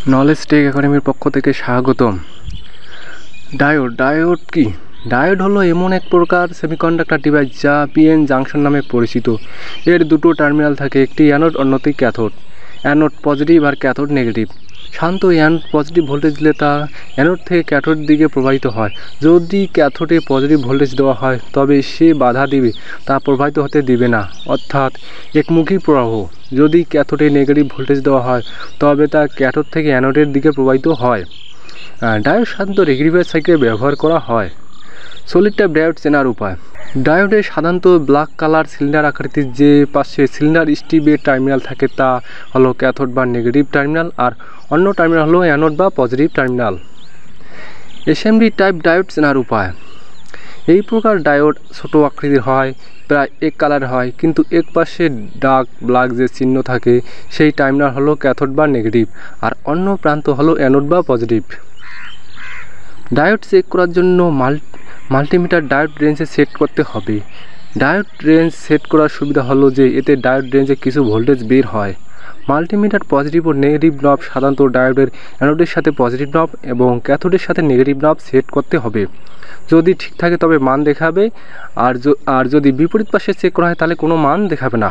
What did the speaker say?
Knowledge take একাডেমির পক্ষ থেকে স্বাগতম। ডায়োড কি? ডায়োড হলো এমন এক প্রকার সেমিকন্ডাক্টর ডিভাইস যা পিএন জাংশন নামে পরিচিত। এর দুটো টার্মিনাল থাকে, একটি অ্যানোড অন্যটি ক্যাথোড। অ্যানোড পজিটিভ আর ক্যাথোড নেগেটিভ। সাধারণত অ্যানোড পজিটিভ ভোল্টেজ দিলে তা অ্যানোড থেকে ক্যাথোড দিকে প্রবাহিত হয়। যদি ক্যাথোডে পজিটিভ ভোল্টেজ দেওয়া হয় তবে সে বাধা দিবে, তা প্রবাহিত হতে দিবে না, অর্থাৎ একমুখী প্রবাহ। যদি ক্যাথোডে নেগেটিভ ভোল্টেজ দেওয়া হয় তবে তা ক্যাথোড থেকে অ্যানোডের দিকে প্রবাহিত হয়। ডায়োড সাধারণত রেক্টিফায়ার সার্কিটে ব্যবহার করা হয়। সলিড টাইপ ডায়োড চেনার উপায়। ডায়োডে সাধারণত ব্ল্যাক কালার সিলিন্ডার আকৃতির যে পাশে সিলিন্ডার স্টিপের টার্মিনাল থাকে তা হলো ক্যাথোড বা নেগেটিভ টার্মিনাল, আর অন্য টার্মিনাল হলো অ্যানোড বা positive terminal. SMD type diode চেনার উপায়। এই প্রকার ডায়োড ছোট আকৃতির হয়, প্রায় এক কালার হয়, কিন্তু এক পাশে ডার্ক ব্ল্যাক যে চিহ্ন থাকে সেই টার্মিনাল হলো ক্যাথোড বা নেগেটিভ, আর অন্য প্রান্ত হলো অ্যানোড বা পজিটিভ। ডায়োড চেক করার জন্য মাল্টিমিটার ডায়োড রেঞ্জে সেট করতে হবে। ডায়োড রেঞ্জ সেট করার সুবিধা হলো যে এতে ডায়োড রেঞ্জে কিছু ভোল্টেজ বের হয়। মাল্টিমিটার পজিটিভ ও নেগেটিভ নব সাধারণত ডায়োডের অ্যানোডের সাথে পজিটিভ নব এবং ক্যাথোডের সাথে নেগেটিভ নব সেট করতে হবে। যদি ঠিক থাকে তবে মান দেখাবে, আর যদি বিপরীত পাশে চেক করা হয় তাহলে কোনো মান দেখাবে না।